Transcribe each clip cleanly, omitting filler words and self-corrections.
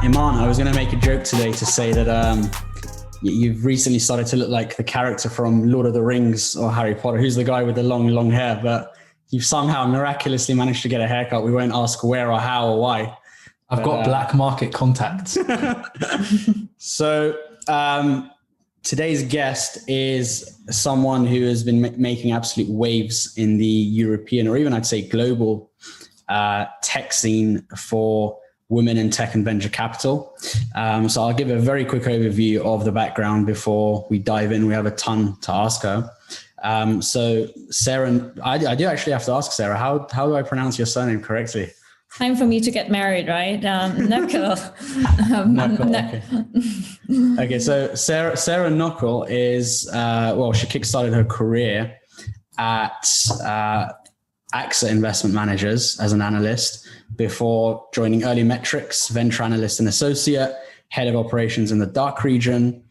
Iman, I was going to make a joke today to say that you've recently started to look like the character from Lord of the Rings or Harry Potter. Who's the guy with the long hair? But you've somehow miraculously managed to get a haircut. We won't ask where or how or why. I've got black market contacts. So today's guest is someone who has been making absolute waves in the European, or even I'd say global tech scene for women in tech and venture capital. So I'll give a very quick overview of the background before we dive in. We have a ton to ask her. So Sarah, I do actually have to ask Sarah, how do I pronounce your surname correctly? Time for me to get married, right? Nöckel. Nöckel, okay, so Sarah Nöckel is, she kickstarted her career at AXA Investment Managers as an analyst before joining Early Metrics, venture analyst and associate, head of operations in the DACH region,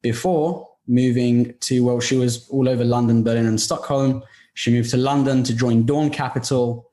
before moving to, she was all over London, Berlin, and Stockholm. She moved to London to join Dawn Capital.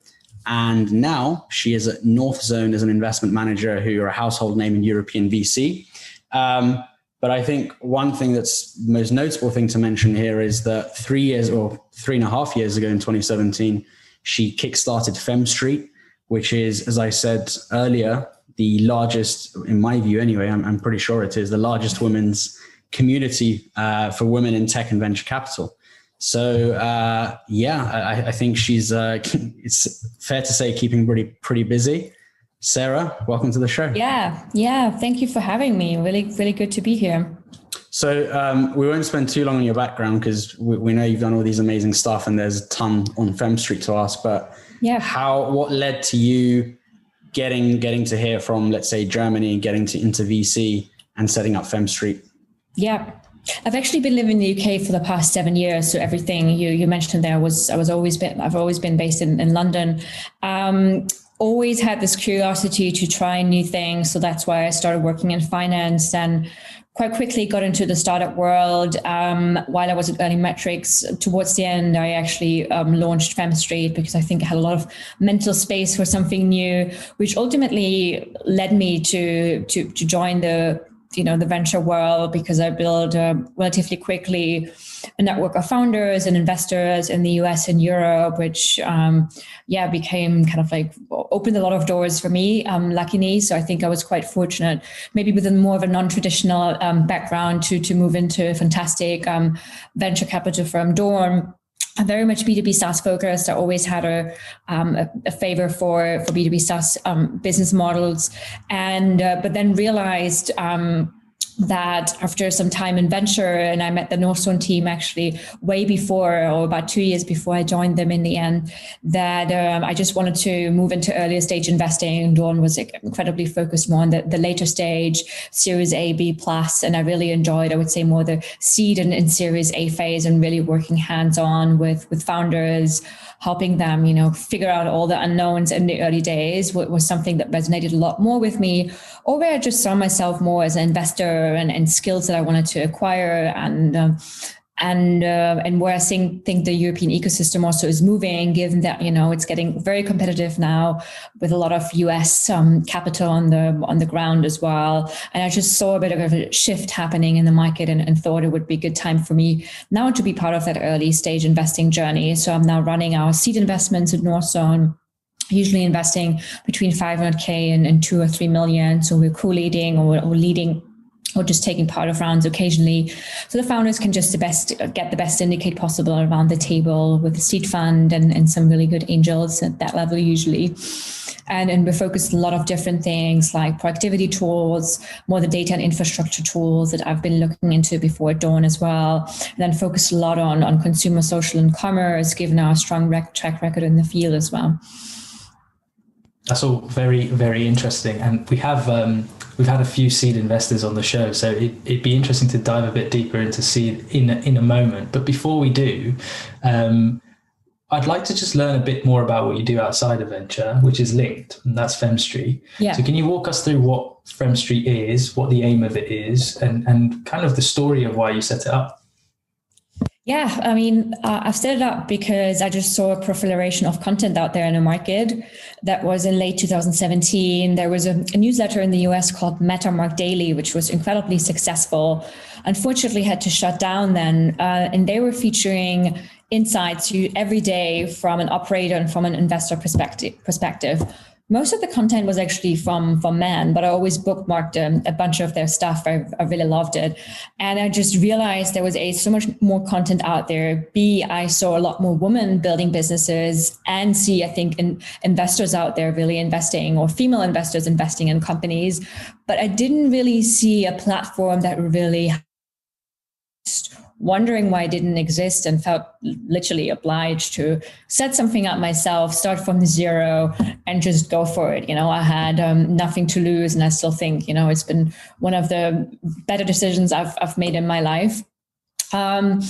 And now she is at Northzone as an investment manager, who are a household name in European VC. But I think one thing that's the most notable thing to mention here is that 3.5 years ago in 2017, she kickstarted Femstreet, which is, as I said earlier, the largest, in my view anyway, I'm pretty sure it is, the largest women's community for women in tech and venture capital. So I think she's, it's fair to say, keeping pretty busy. Sarah, welcome to the show. Yeah. Thank you for having me. Really good to be here. So we won't spend too long on your background because we know you've done all these amazing stuff and there's a ton on Femstreet to ask, but what led to you getting to here from, let's say, Germany and getting into VC and setting up Femstreet? Yeah. I've actually been living in the UK for the past 7 years. So everything you mentioned there I've always been based in London. Always had this curiosity to try new things. So that's why I started working in finance and quite quickly got into the startup world. While I was at Early Metrics, towards the end, I actually launched Femstreet because I think I had a lot of mental space for something new, which ultimately led me to join the venture world, because I built relatively quickly a network of founders and investors in the US and Europe, which became kind of like opened a lot of doors for me, luckily. So I think I was quite fortunate, maybe with a more of a non-traditional background to move into a fantastic venture capital firm, Dawn. I'm very much B2B SaaS focused. I always had a favor for B2B SaaS business models, and but then realized that after some time in venture, and I met the Northzone team actually way before, or about 2 years before I joined them in the end, that I just wanted to move into earlier stage investing. Dawn was incredibly focused more on the later stage, Series A, B plus, and I really enjoyed, I would say, more the seed and Series A phase, and really working hands-on with founders, helping them, figure out all the unknowns in the early days was something that resonated a lot more with me, or where I just saw myself more as an investor and skills that I wanted to acquire, and where I think the European ecosystem also is moving, given that it's getting very competitive now with a lot of US capital on the ground as well. And I just saw a bit of a shift happening in the market, and thought it would be a good time for me now to be part of that early stage investing journey. So I'm now running our seed investments at Northzone, usually investing between 500K and 2 or 3 million. So we're co-leading or leading, or just taking part of rounds occasionally. So the founders can just get the best syndicate possible around the table with the seed fund and some really good angels at that level usually. And we're focused on a lot of different things like productivity tools, more the data and infrastructure tools that I've been looking into before at Dawn as well. And then focused a lot on consumer, social, and commerce, given our strong track record in the field as well. That's all very, very interesting. And we've had a few seed investors on the show, so it'd be interesting to dive a bit deeper into seed in a moment. But before we do, I'd like to just learn a bit more about what you do outside of venture, which is linked, and that's Femstreet. Yeah. So can you walk us through what Femstreet is, what the aim of it is, and kind of the story of why you set it up? Yeah, I mean, I've set it up because I just saw a proliferation of content out there in the market. That was in late 2017. There was a newsletter in the US called Metamark Daily, which was incredibly successful. Unfortunately, had to shut down then, and they were featuring insights every day from an operator and from an investor perspective. Most of the content was actually from men, but I always bookmarked a bunch of their stuff. I really loved it. And I just realized there was so much more content out there. B, I saw a lot more women building businesses, and C, I think investors out there really investing, or female investors investing in companies. But I didn't really see a platform that really wondering why it didn't exist, and felt literally obliged to set something up myself, start from zero and just go for it. I had nothing to lose. And I still think, it's been one of the better decisions I've made in my life. And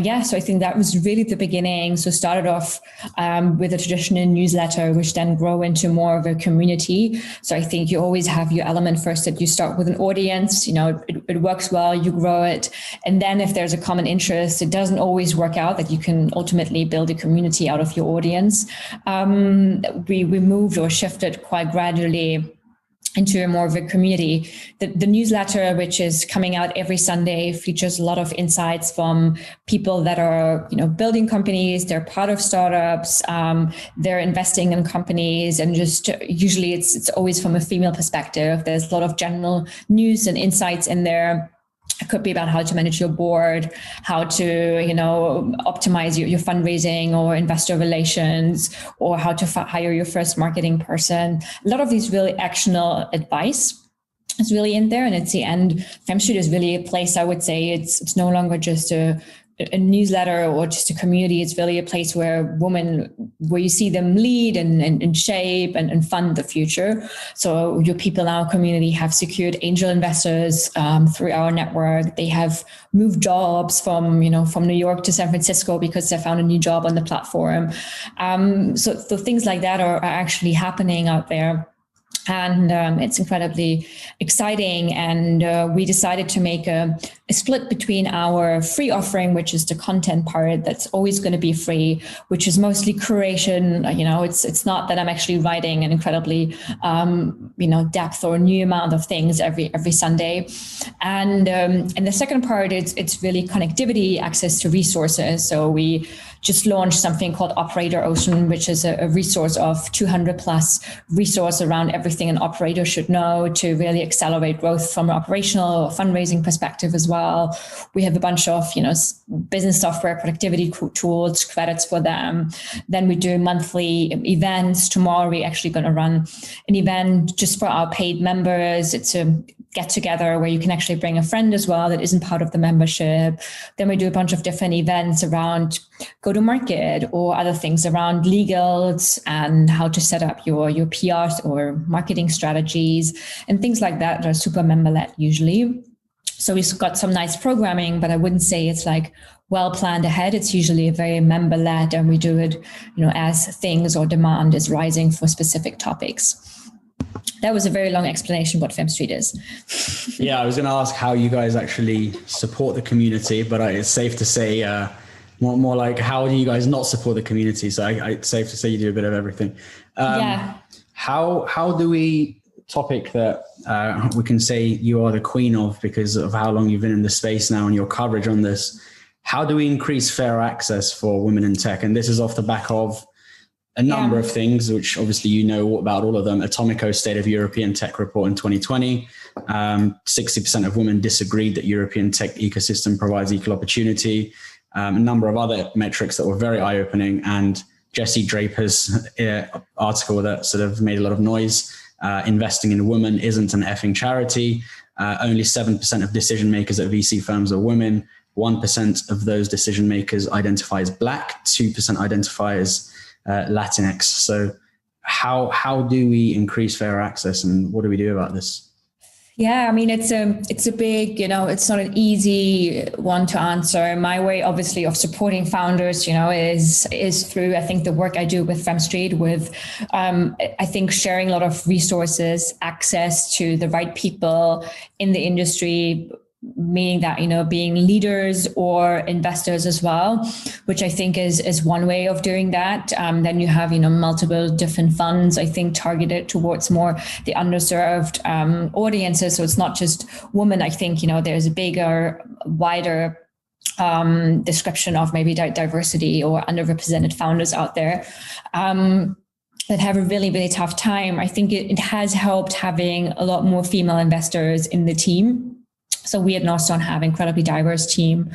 yeah, so I think that was really the beginning. So started off with a traditional newsletter, which then grew into more of a community. So I think you always have your element first, that you start with an audience, it works well, you grow it. And then if there's a common interest, it doesn't always work out, that you can ultimately build a community out of your audience. We moved or shifted quite gradually into more of a community. The newsletter, which is coming out every Sunday, features a lot of insights from people that are, building companies, they're part of startups, they're investing in companies, and just usually it's always from a female perspective. There's a lot of general news and insights in there. It could be about how to manage your board, how to, optimize your fundraising or investor relations, or how to hire your first marketing person. A lot of these really actionable advice is really in there. And it's the end. Femstreet is really a place, I would say, it's no longer just a newsletter or just a community. It's really a place where you see them lead and shape and fund the future. So your people in our community have secured angel investors through our network. They have moved jobs from New York to San Francisco because they found a new job on the platform. So things like that are actually happening out there. And it's incredibly exciting. And we decided to make a split between our free offering, which is the content part that's always going to be free, which is mostly curation. It's not that I'm actually writing an incredibly depth or new amount of things every Sunday. And the second part is it's really connectivity, access to resources. So we just launched something called Operator Ocean, which is a resource of 200 plus resource around everything an operator should know to really accelerate growth from an operational fundraising perspective as well. We have a bunch of, business software productivity tools, credits for them. Then we do monthly events. Tomorrow we're actually going to run an event just for our paid members. It's a get together where you can actually bring a friend as well that isn't part of the membership. Then we do a bunch of different events around go to market or other things around legals and how to set up your PRs or marketing strategies and things like that are super member-led usually. So we've got some nice programming, but I wouldn't say it's like well planned ahead. It's usually very member-led, and we do it, as things or demand is rising for specific topics. That was a very long explanation what Femstreet is. Yeah, I was going to ask how you guys actually support the community, but it's safe to say more like how do you guys not support the community? So it's safe to say you do a bit of everything. Yeah. How do we topic that we can say you are the queen of because of how long you've been in the space now and your coverage on this? How do we increase fair access for women in tech? And this is off the back of a number of things, which obviously you know about all of them. Atomico's State of European Tech Report in 2020, 60% of women disagreed that European tech ecosystem provides equal opportunity. A number of other metrics that were very eye-opening, and Jesse Draper's article that sort of made a lot of noise. Investing in women isn't an effing charity. Only 7% of decision makers at VC firms are women. 1% of those decision makers identify as Black. 2% identify as Latinx. So how do we increase fair access, and what do we do about this? Yeah, I mean, it's a big, it's not an easy one to answer. My way, obviously, of supporting founders, is through, I think, the work I do with Femstreet, with, I think, sharing a lot of resources, access to the right people in the industry, meaning that, being leaders or investors as well, which I think is one way of doing that. Then you have, multiple different funds, I think, targeted towards more the underserved audiences. So it's not just women. I think, there's a bigger, wider description of maybe diversity or underrepresented founders out there that have a really, really tough time. I think it has helped having a lot more female investors in the team. So we at Northzone have an incredibly diverse team,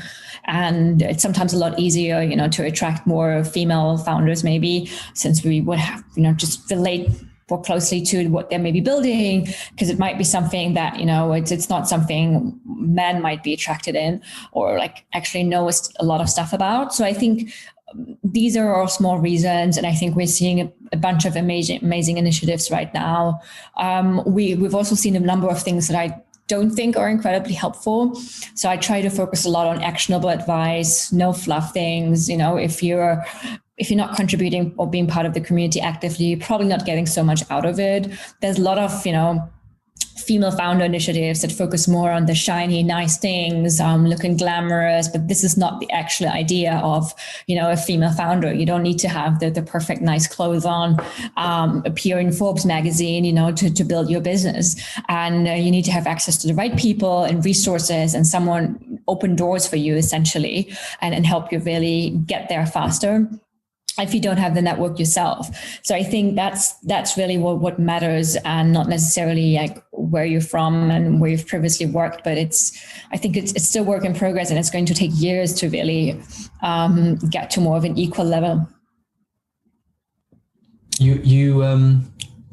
and it's sometimes a lot easier, to attract more female founders, maybe, since we would have, just relate more closely to what they're maybe building, because it might be something that, it's not something men might be attracted in or like actually know a lot of stuff about. So I think these are all small reasons, and I think we're seeing a bunch of amazing initiatives right now. We've also seen a number of things that I don't think are incredibly helpful. So I try to focus a lot on actionable advice, no fluff things. If you're not contributing or being part of the community actively, you're probably not getting so much out of it. There's a lot of, female founder initiatives that focus more on the shiny, nice things, looking glamorous, but this is not the actual idea of, a female founder. You don't need to have the perfect, nice clothes on, appear in Forbes magazine, to build your business. And you need to have access to the right people and resources and someone open doors for you, essentially, and help you really get there faster if you don't have the network yourself. So I think that's really what matters, and not necessarily like where you're from and where you've previously worked, but I think it's still work in progress, and it's going to take years to really get to more of an equal level. You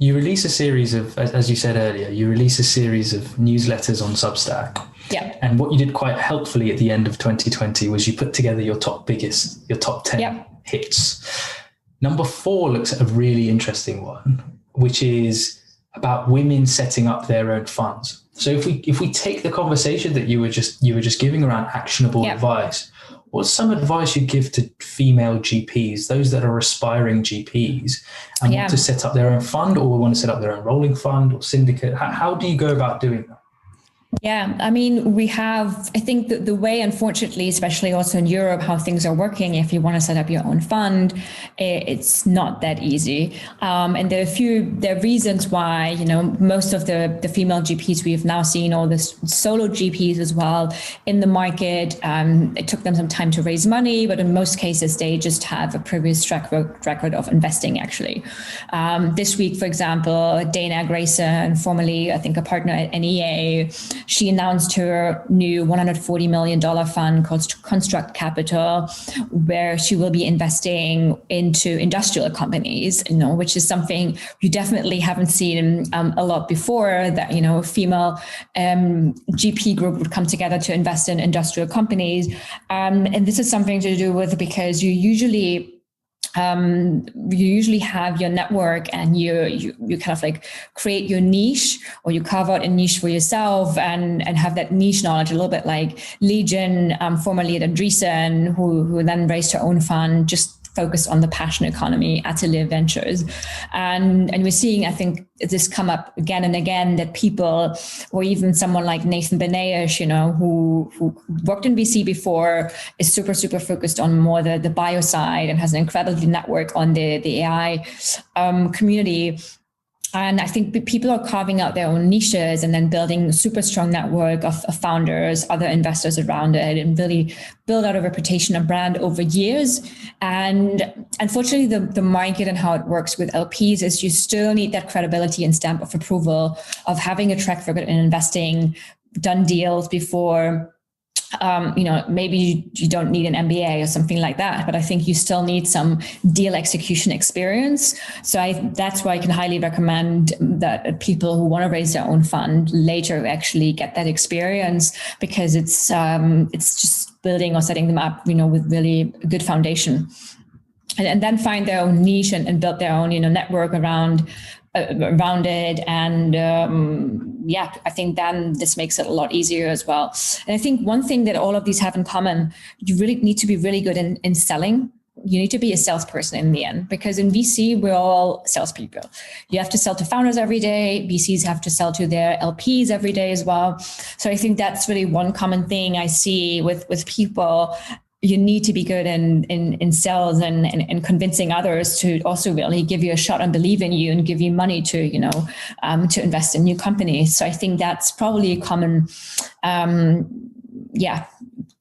release a series of, as you said earlier, you release a series of newsletters on Substack. Yeah. And what you did quite helpfully at the end of 2020 was you put together your top 10 hits. Number 4 looks at a really interesting one, which is about women setting up their own funds. So if we take the conversation that you were just giving around actionable advice, what's some advice you'd give to female GPs, those that are aspiring GPs and want to set up their own fund, or want to set up their own rolling fund or syndicate? How do you go about doing that? Yeah, I mean, I think the way, unfortunately, especially also in Europe, how things are working, if you want to set up your own fund, it's not that easy. And there are reasons why, most of the female GPs we've now seen, all the solo GPs as well in the market, it took them some time to raise money, but in most cases, they just have a previous track record of investing, actually. This week, for example, Dana Grayson, formerly, I think, a partner at NEA, she announced her new $140 million fund called Construct Capital, where she will be investing into industrial companies, which is something you definitely haven't seen a lot before, that, a female GP group would come together to invest in industrial companies. And this is something to do with, because you usually have your network, and you kind of like create your niche, or you carve out a niche for yourself and have that niche knowledge, a little bit like Legion, formerly at Andreessen, who then raised her own fund, just focused on the passion economy, Atelier Ventures. And we're seeing, I think, this come up again and again, that people, or even someone like Nathan Benayesh, who worked in VC before, is super, super focused on more the bio side and has an incredible network on the AI community. And I think people are carving out their own niches and then building a super strong network of founders, other investors around it, and really build out a reputation and brand over years. And unfortunately, the market and how it works with LPs is you still need that credibility and stamp of approval of having a track record in investing, done deals before. Maybe you don't need an MBA or something like that, but I think you still need some deal execution experience. So that's why I can highly recommend that people who want to raise their own fund later actually get that experience, because it's just building or setting them up, with really good foundation, and then find their own niche and build their own, network around it. And I think then this makes it a lot easier as well. And I think one thing that all of these have in common, you really need to be really good in selling you need to be a salesperson in the end, because in VC, we're all salespeople. You have to sell to founders every day. VCs have to sell to their LPs every day as well. So I think that's really one common thing I see with people. You need to be good in sales and convincing others to also really give you a shot and believe in you and give you money to, to invest in new companies. So I think that's probably a common,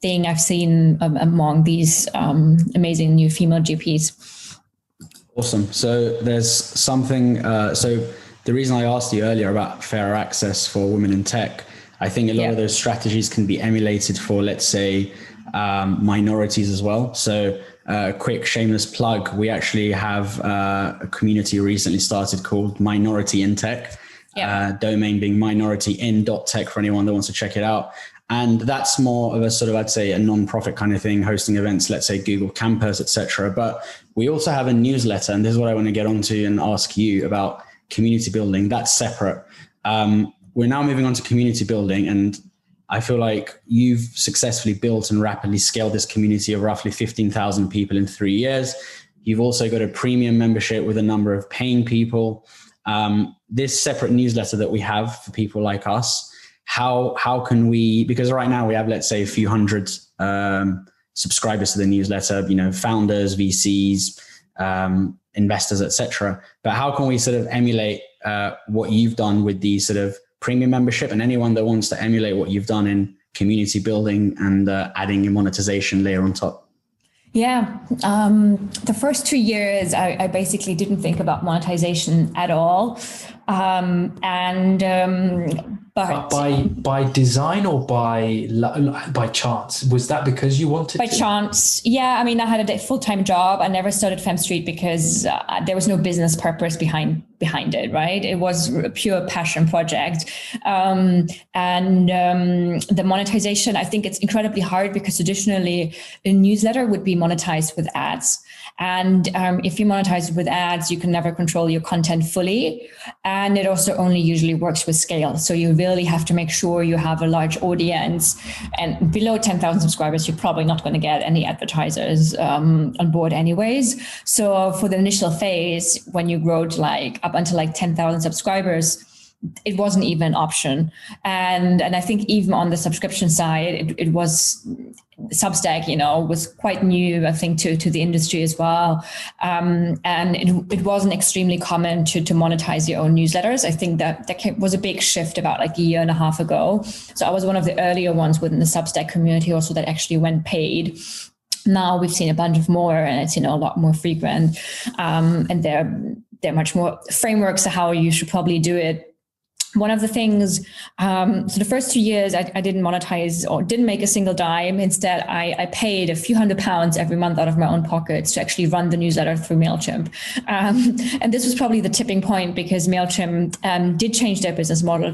thing I've seen among these amazing new female GPs. Awesome. So there's something, so the reason I asked you earlier about fairer access for women in tech, I think a lot of those strategies can be emulated for, let's say, minorities as well. So quick shameless plug, we actually have a community recently started called Minority in Tech, domain being minorityin.tech for anyone that wants to check it out. And that's more of a sort of, I'd say, a non-profit kind of thing, hosting events, let's say Google Campus, etc. But we also have a newsletter, and this is what I want to get onto and ask you about community building. That's separate. We're now moving on to community building, and I feel like you've successfully built and rapidly scaled this community of roughly 15,000 people in 3 years. You've also got a premium membership with a number of paying people. This separate newsletter that we have for people like us, how can we, because right now we have, let's say, a few hundred subscribers to the newsletter, founders, VCs, investors, etc. But how can we sort of emulate what you've done with the sort of premium membership, and anyone that wants to emulate what you've done in community building and adding a monetization layer on top? Yeah. The first 2 years, I basically didn't think about monetization at all. But by design or by chance? Was that because you wanted by chance? Yeah, I mean, I had a full-time job. I never started Femstreet because there was no business purpose behind it, right? It was a pure passion project. The monetization, I think it's incredibly hard because traditionally a newsletter would be monetized with ads. And if you monetize with ads, you can never control your content fully. And it also only usually works with scale. So you really have to make sure you have a large audience. And below 10,000 subscribers, you're probably not going to get any advertisers on board anyways. So for the initial phase, when you grow to up until 10,000 subscribers, it wasn't even an option. And I think even on the subscription side, it was Substack, was quite new, I think, to the industry as well. And it wasn't extremely common to monetize your own newsletters. I think that was a big shift about a year and a half ago. So I was one of the earlier ones within the Substack community also that actually went paid. Now we've seen a bunch of more, and it's, a lot more frequent. And there are much more frameworks of how you should probably do it. One of the things, so the first 2 years, I didn't monetize or didn't make a single dime. Instead, I paid a few £100s every month out of my own pockets to actually run the newsletter through MailChimp. And this was probably the tipping point because MailChimp did change their business model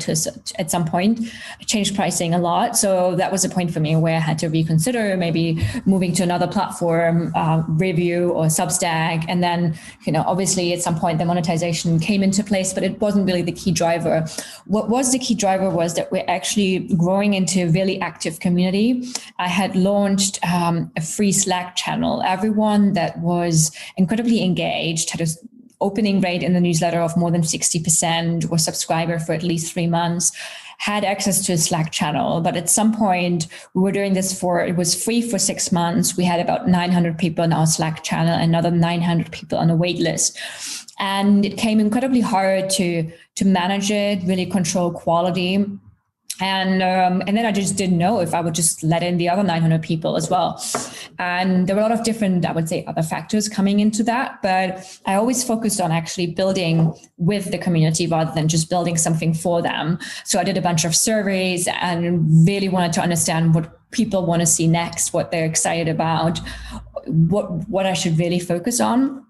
at some point, changed pricing a lot. So that was a point for me where I had to reconsider maybe moving to another platform, Review or Substack. And then, obviously at some point the monetization came into place, but it wasn't really the key driver. What was the key driver was that we're actually growing into a really active community. I had launched a free Slack channel. Everyone that was incredibly engaged had an opening rate in the newsletter of more than 60%, was subscriber for at least 3 months, had access to a Slack channel. But at some point, we were doing this it was free for 6 months. We had about 900 people in our Slack channel, another 900 people on a wait list. And it came incredibly hard to manage it, really control quality. And then I just didn't know if I would just let in the other 900 people as well. And there were a lot of different, I would say, other factors coming into that. But I always focused on actually building with the community rather than just building something for them. So I did a bunch of surveys and really wanted to understand what people want to see next, what they're excited about, what I should really focus on.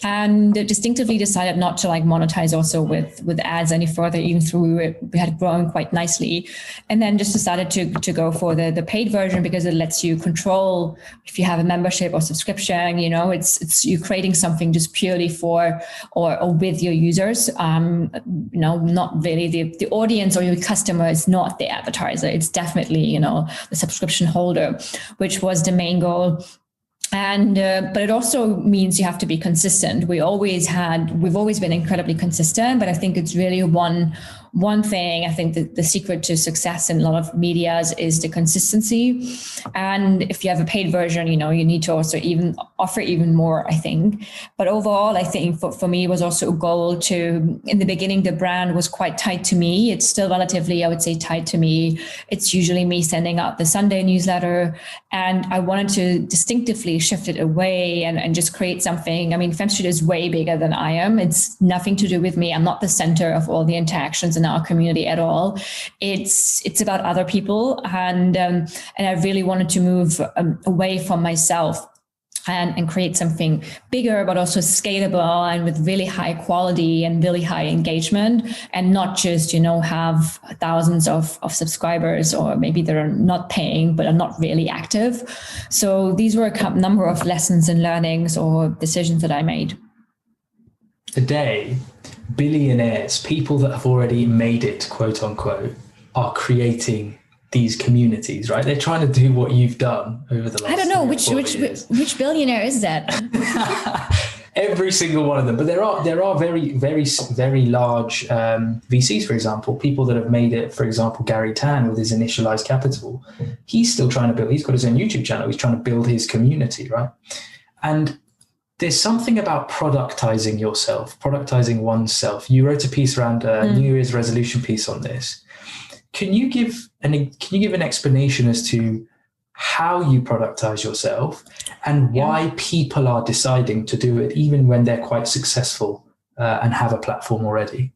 And distinctively decided not to monetize also with ads any further, even though we had grown quite nicely. And then just decided to go for the paid version because it lets you control if you have a membership or subscription, it's you creating something just purely for or with your users. Not really the audience or your customer is not the advertiser. It's definitely, the subscription holder, which was the main goal. And but it also means you have to be consistent. We've always been incredibly consistent, but I think it's really one thing. I think the secret to success in a lot of medias is the consistency. And if you have a paid version, you need to also even offer even more, I think. But overall, I think for me, it was also a goal to, in the beginning, the brand was quite tied to me. It's still relatively, I would say, tied to me. It's usually me sending out the Sunday newsletter. And I wanted to distinctively shift it away and just create something. I mean, Femstreet is way bigger than I am. It's nothing to do with me. I'm not the center of all the interactions in our community at all. It's about other people. And I really wanted to move away from myself and create something bigger, but also scalable and with really high quality and really high engagement, and not just, have thousands of subscribers, or maybe they're not paying, but are not really active. So these were a number of lessons and learnings or decisions that I made. Today, billionaires, people that have already made it, quote unquote, are creating these communities, right? They're trying to do what you've done over the last. I don't know which billionaire is that. Every single one of them, but there are very, very, very large VCs, for example, people that have made it. For example, Gary Tan with his initialized capital, he's still trying to build. He's got his own YouTube channel. He's trying to build his community, right? And there's something about productizing yourself, productizing oneself. You wrote a piece around a New Year's resolution piece on this. Can you give an explanation as to how you productize yourself and why people are deciding to do it, even when they're quite successful and have a platform already?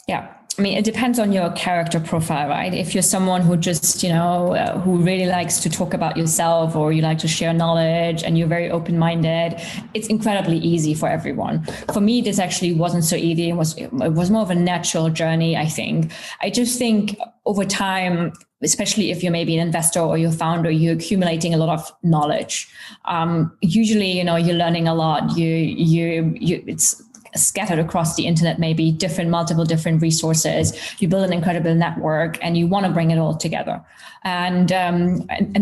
Yeah. I mean, it depends on your character profile, right? If you're someone who just, who really likes to talk about yourself, or you like to share knowledge and you're very open-minded, it's incredibly easy for everyone. For me, this actually wasn't so easy. It was more of a natural journey, I think. I just think over time, especially if you're maybe an investor or you're a founder, you're accumulating a lot of knowledge. Usually, you're learning a lot. It's scattered across the internet, maybe multiple different resources. You build an incredible network and you want to bring it all together. And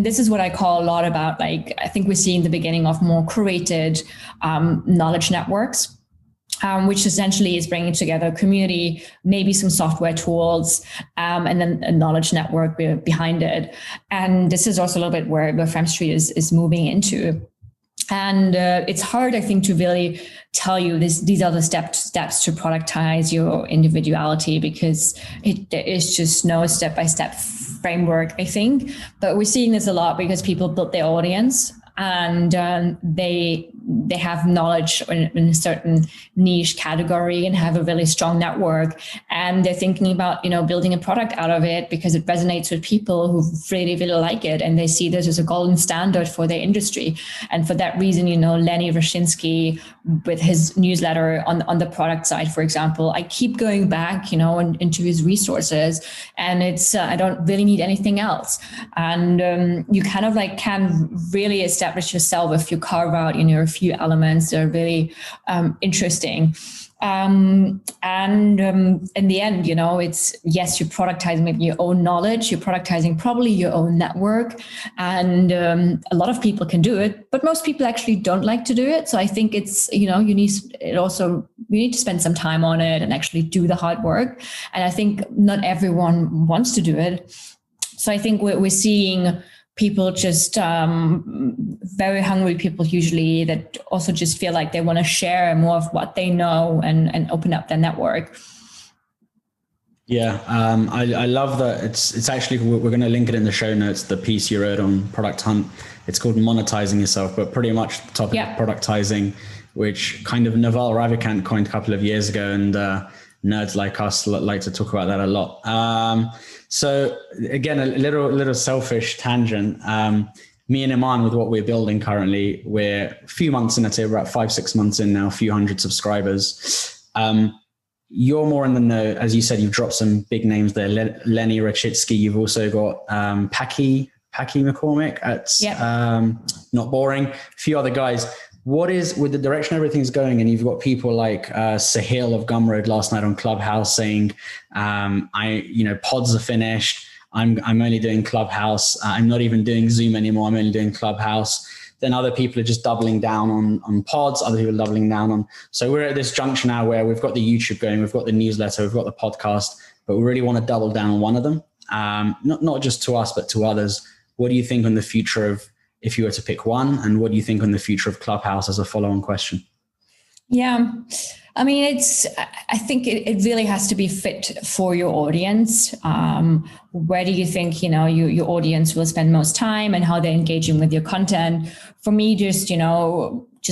this is what I call a lot about, I think we're seeing the beginning of more curated knowledge networks, which essentially is bringing together a community, maybe some software tools, and then a knowledge network behind it. And this is also a little bit where Femstreet is moving into. And it's hard, I think, to really tell you these are the steps to productize your individuality, because there is just no step-by-step framework, I think. But we're seeing this a lot because people built their audience, and they have knowledge in a certain niche category and have a really strong network, and they're thinking about building a product out of it because it resonates with people who really, really like it, and they see this as a golden standard for their industry. And for that reason, Lenny Rashinsky with his newsletter on the product side, for example, I keep going back into his resources, and it's I don't really need anything else. And you kind of can really establish yourself if you carve out a few elements that are really interesting. And in the end, it's, yes, you're productizing maybe your own knowledge, you're productizing probably your own network. And a lot of people can do it, but most people actually don't like to do it. So I think it's, you need to spend some time on it and actually do the hard work. And I think not everyone wants to do it. So I think we're seeing people just very hungry people usually that also just feel like they want to share more of what they know and open up their network. Yeah, I love that. It's actually, we're going to link it in the show notes, the piece you wrote on Product Hunt. It's called Monetizing Yourself, but pretty much the topic of productizing, which kind of Naval Ravikant coined a couple of years ago, and nerds like us like to talk about that a lot. So again, a little selfish tangent. Me and Iman, with what we're building currently, we're a few months in, I'd say we're about 5-6 months in now, a few hundred subscribers. You're more in the know, as you said, you've dropped some big names there. Lenny Rachitsky. You've also got Packy McCormick at Not Boring. A few other guys. What is, with the direction everything's going, and you've got people like Sahil of Gumroad last night on Clubhouse saying, pods are finished. I'm only doing Clubhouse. I'm not even doing Zoom anymore. I'm only doing Clubhouse. Then other people are just doubling down on pods. Other people are doubling down on. So we're at this juncture now where we've got the YouTube going, we've got the newsletter, we've got the podcast, but we really want to double down on one of them. Not just to us, but to others. What do you think on the future of, if you were to pick one, and what do you think on the future of Clubhouse as a follow-on question? Yeah. I mean, I think it really has to be fit for your audience. Where do you think, your audience will spend most time and how they're engaging with your content? For me, just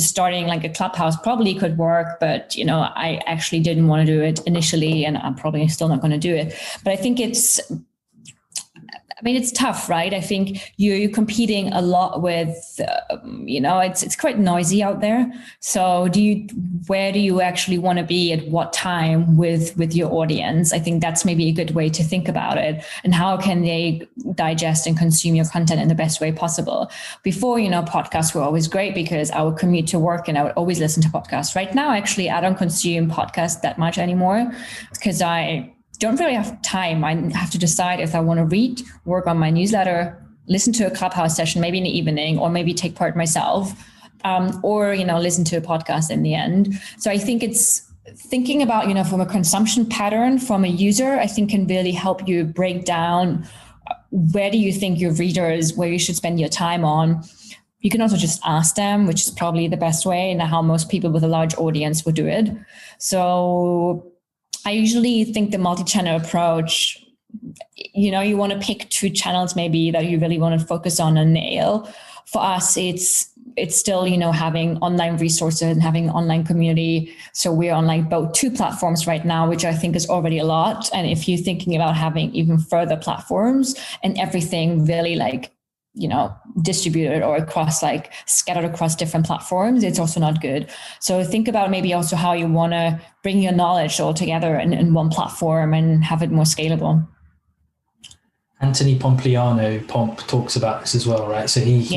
starting like a Clubhouse probably could work, but, I actually didn't want to do it initially, and I'm probably still not going to do it. But I think it's tough, right? I think you're competing a lot with, it's quite noisy out there. So where do you actually want to be at what time with your audience? I think that's maybe a good way to think about it. And how can they digest and consume your content in the best way possible? Before, podcasts were always great because I would commute to work and I would always listen to podcasts. Right now, actually, I don't consume podcasts that much anymore because I don't really have time. I have to decide if I want to read, work on my newsletter, listen to a Clubhouse session, maybe in the evening, or maybe take part myself, or, listen to a podcast in the end. So I think it's thinking about, from a consumption pattern from a user, I think can really help you break down where do you think your readers, where you should spend your time on. You can also just ask them, which is probably the best way and how most people with a large audience would do it. So I usually think the multi-channel approach, you want to pick 2 channels maybe that you really want to focus on and nail. For us, it's still, having online resources and having an online community. So we're on like both 2 platforms right now, which I think is already a lot. And if you're thinking about having even further platforms and everything really like, distributed or scattered across different platforms, it's also not good. So think about maybe also how you want to bring your knowledge all together in one platform and have it more scalable. Anthony Pompliano, Pomp, talks about this as well, right? So he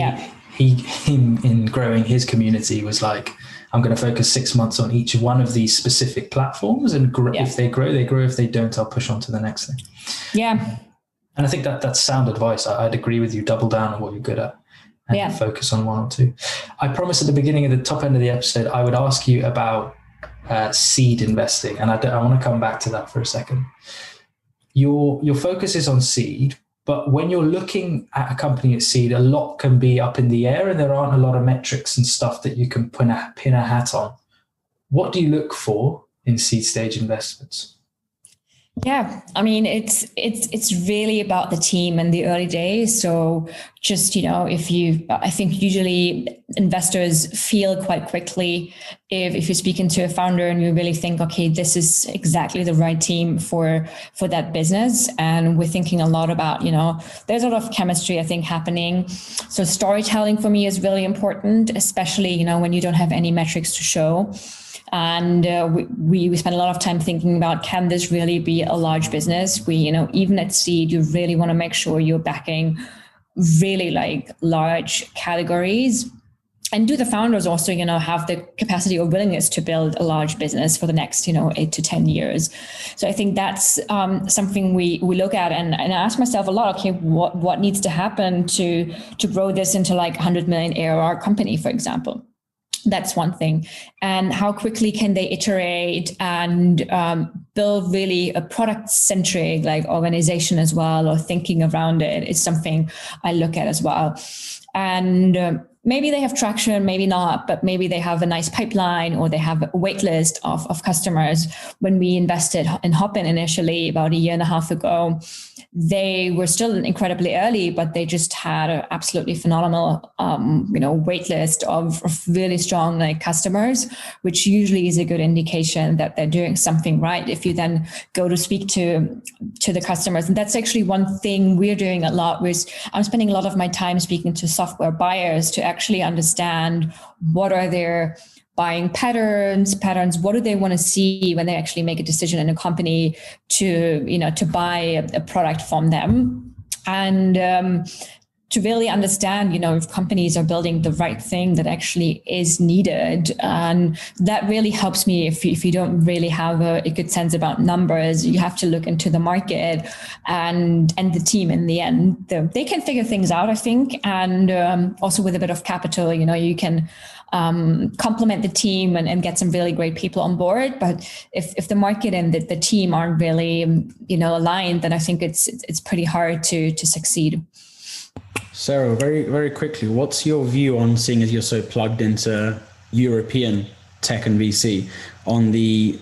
in growing his community was like, I'm going to focus 6 months on each one of these specific platforms, and if they grow, they grow. If they don't, I'll push on to the next thing. Yeah. And I think that's sound advice. I'd agree with you. Double down on what you're good at and focus on 1 or 2. I promised at the beginning of the top end of the episode, I would ask you about seed investing. And I want to come back to that for a second. Your focus is on seed, but when you're looking at a company at seed, a lot can be up in the air and there aren't a lot of metrics and stuff that you can pin a hat on. What do you look for in seed stage investments? Yeah, I mean, it's really about the team and the early days. So just, I think usually investors feel quite quickly if you're speaking to a founder and you really think, okay, this is exactly the right team for that business. And we're thinking a lot about, there's a lot of chemistry, I think, happening. So storytelling for me is really important, especially, when you don't have any metrics to show. And we spend a lot of time thinking about, can this really be a large business? Even at seed, you really want to make sure you're backing really like large categories. And do the founders also, have the capacity or willingness to build a large business for the next, 8 to 10 years. So I think that's something we look at. And I ask myself a lot, okay, what needs to happen to grow this into like 100 million ARR company, for example? That's one thing. And how quickly can they iterate and build really a product-centric like organization as well, or thinking around it is something I look at as well. And maybe they have traction, maybe not, but maybe they have a nice pipeline or they have a wait list of customers. When we invested in Hopin initially about a year and a half ago, they were still incredibly early, but they just had an absolutely phenomenal, wait list of really strong like customers, which usually is a good indication that they're doing something right. If you then go to speak to the customers, and that's actually one thing we're doing a lot. I'm spending a lot of my time speaking to software buyers to actually understand what are their buying patterns, what do they want to see when they actually make a decision in a company to buy a product from them. And to really understand, if companies are building the right thing that actually is needed. And that really helps me if you don't really have a good sense about numbers. You have to look into the market and the team in the end. They can figure things out, I think. And also with a bit of capital, you can complement the team and get some really great people on board. But if the market and the team aren't really, aligned, then I think it's pretty hard to succeed. Sarah, very, very quickly, what's your view on, seeing as you're so plugged into European tech and VC, on the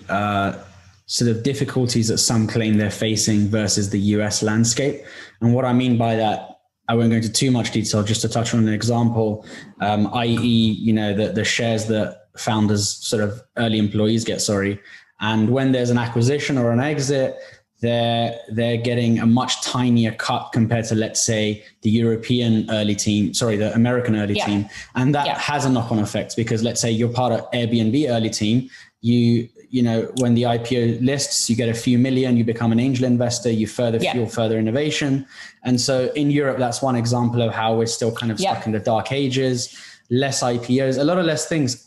sort of difficulties that some claim they're facing versus the US landscape? And what I mean by that, I won't go into too much detail, just to touch on an example, i.e., the shares that founders, sort of early employees get, and when there's an acquisition or an exit, they're getting a much tinier cut compared to, let's say, the American early team. And that has a knock-on effect, because let's say you're part of Airbnb early team, when the IPO lists, you get a few million, you become an angel investor, you fuel further innovation. And so in Europe, that's one example of how we're still kind of stuck in the dark ages, less IPOs, a lot of less things.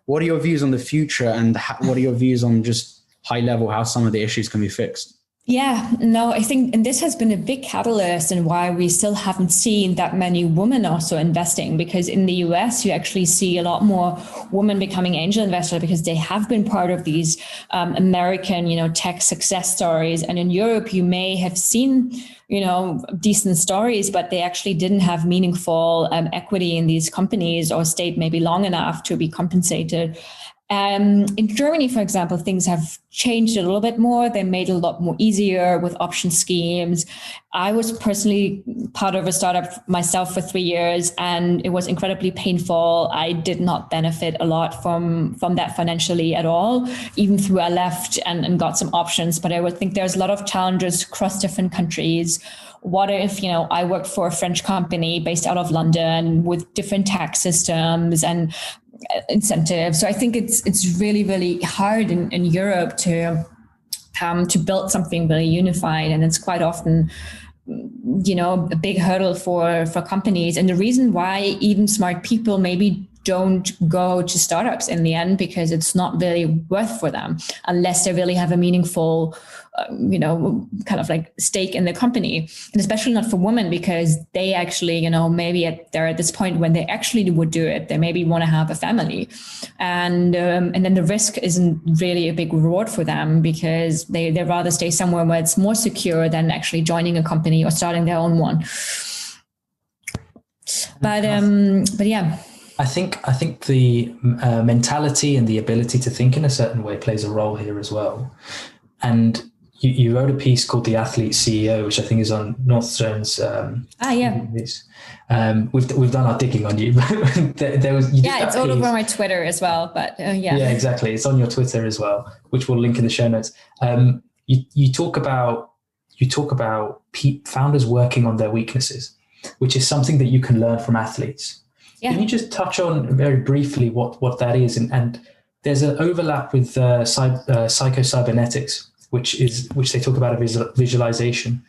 What are your views on the future, and what are your views on just high level, how some of the issues can be fixed? Yeah, no, I think, and this has been a big catalyst in why we still haven't seen that many women also investing, because in the US, you actually see a lot more women becoming angel investors because they have been part of these American, tech success stories. And in Europe, you may have seen, decent stories, but they actually didn't have meaningful equity in these companies or stayed maybe long enough to be compensated. In Germany, for example, things have changed a little bit more. They made it a lot more easier with option schemes. I was personally part of a startup myself for 3 years, and it was incredibly painful. I did not benefit a lot from that financially at all, even though I left and got some options. But I would think there's a lot of challenges across different countries. What if, I worked for a French company based out of London with different tax systems and incentives? So I think it's really, really hard in Europe to build something really unified. And it's quite often, a big hurdle for companies. And the reason why even smart people maybe don't go to startups in the end, because it's not really worth for them unless they really have a meaningful, kind of like stake in the company. And especially not for women, because they actually, maybe they're at this point when they actually would do it, they maybe want to have a family. And then the risk isn't really a big reward for them, because they rather stay somewhere where it's more secure than actually joining a company or starting their own one. But yeah. I think the mentality and the ability to think in a certain way plays a role here as well. And you wrote a piece called "The Athlete CEO," which I think is on Northzone's. We've done our digging on you. It's all over my Twitter as well. But yeah, exactly. It's on your Twitter as well, which we'll link in the show notes. You talk about founders working on their weaknesses, which is something that you can learn from athletes. Yeah. Can you just touch on very briefly what that is? And there's an overlap with psycho-cybernetics, which they talk about a visualization.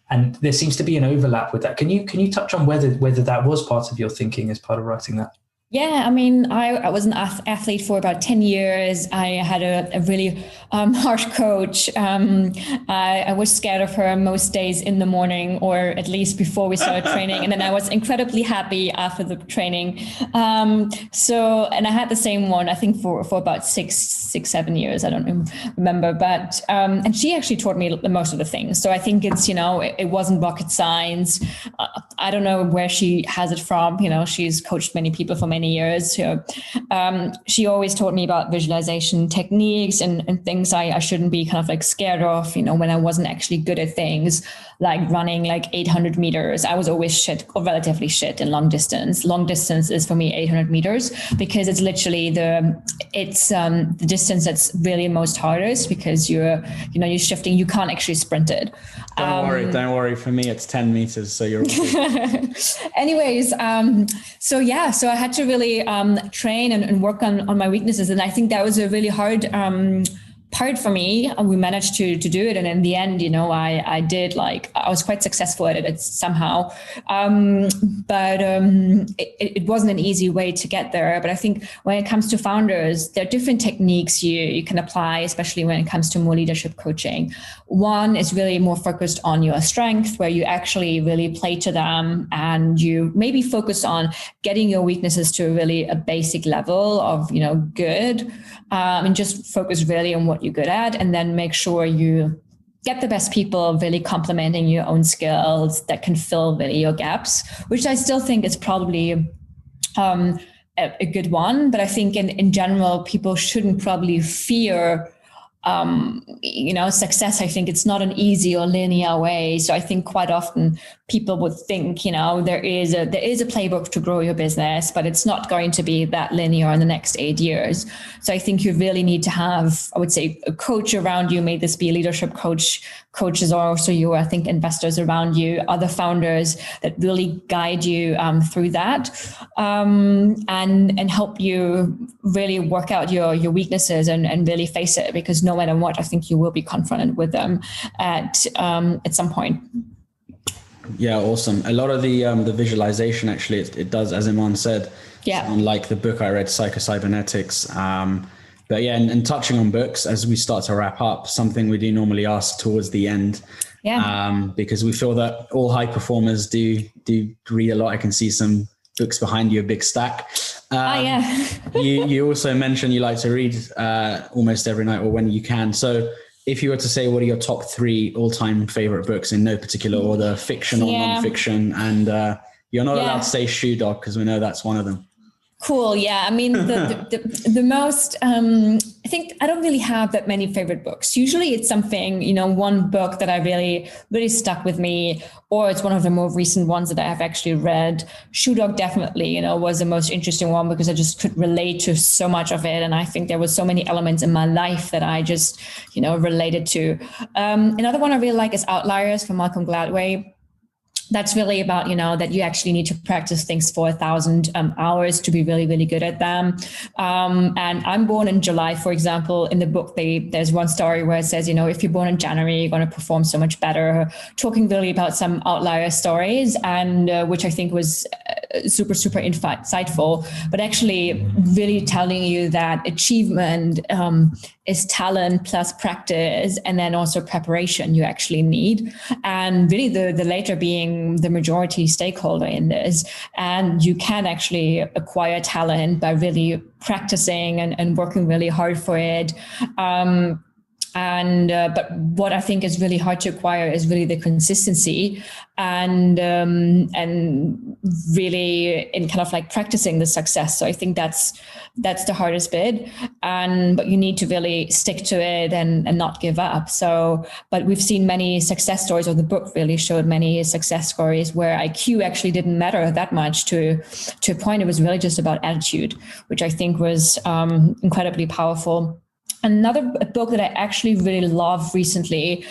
And there seems to be an overlap with that. Can you touch on whether that was part of your thinking as part of writing that? Yeah, I mean, I was an athlete for about 10 years. I had a really harsh coach. I was scared of her most days in the morning, or at least before we started training. And then I was incredibly happy after the training. And I had the same one, I think, for about six, 7 years. I don't remember. But and she actually taught me most of the things. So I think it's, it wasn't rocket science. I don't know where she has it from. She's coached many people for many years. So she always taught me about visualization techniques and things I shouldn't be kind of like scared of, when I wasn't actually good at things like running like 800 meters. I was always shit or relatively shit in long distance. Long distance is for me 800 meters, because it's literally the distance that's really most hardest, because you're shifting, you can't actually sprint it. Don't worry. For me, it's 10 meters. So you're anyways. So I had to really train and work on my weaknesses. And I think that was a really hard hard for me, and we managed to do it. And in the end, I was quite successful at it somehow. But it wasn't an easy way to get there. But I think when it comes to founders, there are different techniques you can apply, especially when it comes to more leadership coaching. One is really more focused on your strength, where you actually really play to them, and you maybe focus on getting your weaknesses to really a basic level of, good, and just focus really on what you're good at, and then make sure you get the best people really complementing your own skills that can fill really your gaps, which I still think is probably a good one. But I think in general, people shouldn't probably fear success. I think it's not an easy or linear way. So I think quite often people would think, there is a playbook to grow your business, but it's not going to be that linear in the next 8 years. So I think you really need to have, I would say, a coach around you. May this be a leadership coach. Coaches are also I think, investors around you, other founders that really guide you through that, and help you really work out your weaknesses and really face it, because no matter what, I think you will be confronted with them at some point. Yeah, awesome. A lot of the visualization, actually, it does, as Iman said, unlike the book I read, Psycho-Cybernetics. But yeah, and touching on books, as we start to wrap up, something we do normally ask towards the end, because we feel that all high performers do read a lot. I can see some books behind you, a big stack. You also mentioned you like to read almost every night or when you can. So if you were to say, what are your top 3 all-time favorite books in no particular order, fiction or non-fiction? And you're not allowed to say Shoe Dog, because we know that's one of them. Cool. Yeah. I mean, the most, I think I don't really have that many favorite books. Usually it's something, one book that I really, really stuck with me, or it's one of the more recent ones that I have actually read. Shoe Dog definitely, was the most interesting one, because I just could relate to so much of it. And I think there was so many elements in my life that I just, related to. Another one I really like is Outliers from Malcolm Gladwell. That's really about, that you actually need to practice things for 1,000 hours to be really, really good at them. And I'm born in July, for example. In the book, there's one story where it says, if you're born in January, you're going to perform so much better. Talking really about some outlier stories, and which I think was super, super insightful, but actually really telling you that achievement is talent plus practice, and then also preparation you actually need. And really the later being the majority stakeholder in this. And you can actually acquire talent by really practicing and working really hard for it. But what I think is really hard to acquire is really the consistency and really in kind of like practicing the success. So I think that's the hardest bit, but you need to really stick to it and not give up. So, but we've seen many success stories, or the book really showed many success stories where IQ actually didn't matter that much to a point. It was really just about attitude, which I think was incredibly powerful. Another book that I actually really love recently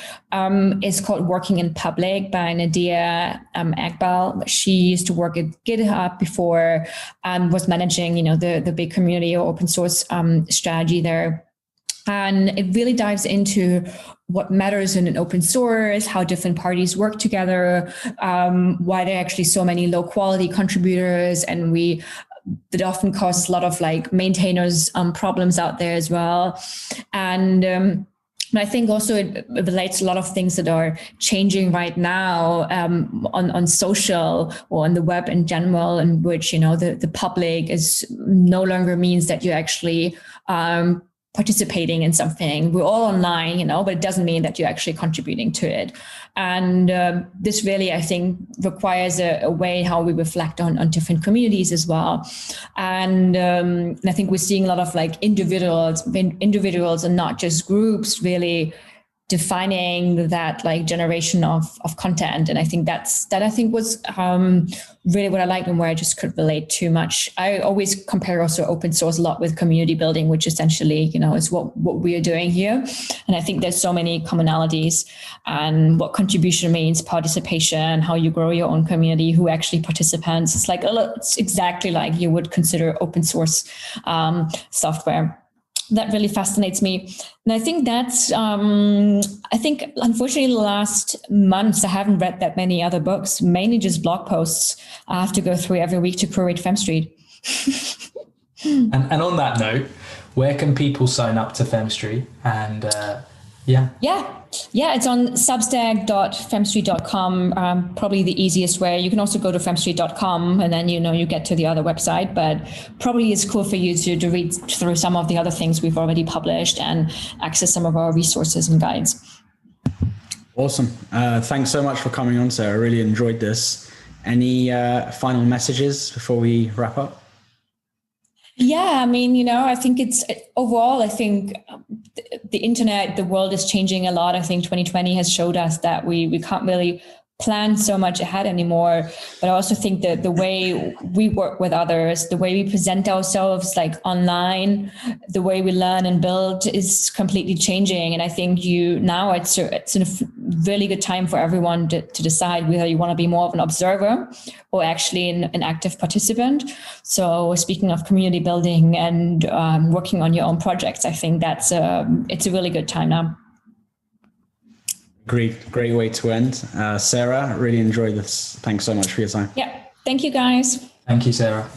is called Working in Public by Nadia Agbal. She used to work at GitHub before, was managing, the big community or open source strategy there. And it really dives into what matters in an open source, how different parties work together, why there are actually so many low quality contributors, and that often causes a lot of like maintainers problems out there as well. And I think also it relates to a lot of things that are changing right now on social or on the web in general, in which, the public is no longer means that you actually participating in something. We're all online, but it doesn't mean that you're actually contributing to it. And this really, I think, requires a way how we reflect on different communities as well. And I think we're seeing a lot of like individuals and not just groups really defining that like generation of content. And I think that I think was really what I liked and where I just could relate too much. I always compare also open source a lot with community building, which essentially, is what we are doing here. And I think there's so many commonalities and what contribution means, participation, how you grow your own community, who actually participants. It's exactly like you would consider open source software. that really fascinates me. And I think that's, I think unfortunately the last months, I haven't read that many other books, mainly just blog posts I have to go through every week to curate Femstreet. And on that note, where can people sign up to Femstreet? And Yeah, it's on substack.femstreet.com, probably the easiest way. You can also go to femstreet.com and then, you get to the other website, but probably it's cool for you to read through some of the other things we've already published and access some of our resources and guides. Awesome. Thanks so much for coming on, Sarah. I really enjoyed this. Any final messages before we wrap up? Yeah, I mean, I think overall, I think the internet, the world is changing a lot. I think 2020 has showed us that we can't really plan so much ahead anymore. But I also think that the way we work with others, the way we present ourselves like online, the way we learn and build is completely changing. And I think now it's a really good time for everyone to decide whether you want to be more of an observer or actually an active participant. So speaking of community building and working on your own projects, I think it's a really good time now. Great way to end. Sarah, really enjoyed this. Thanks so much for your time. Yeah. Thank you, guys. Thank you, Sarah.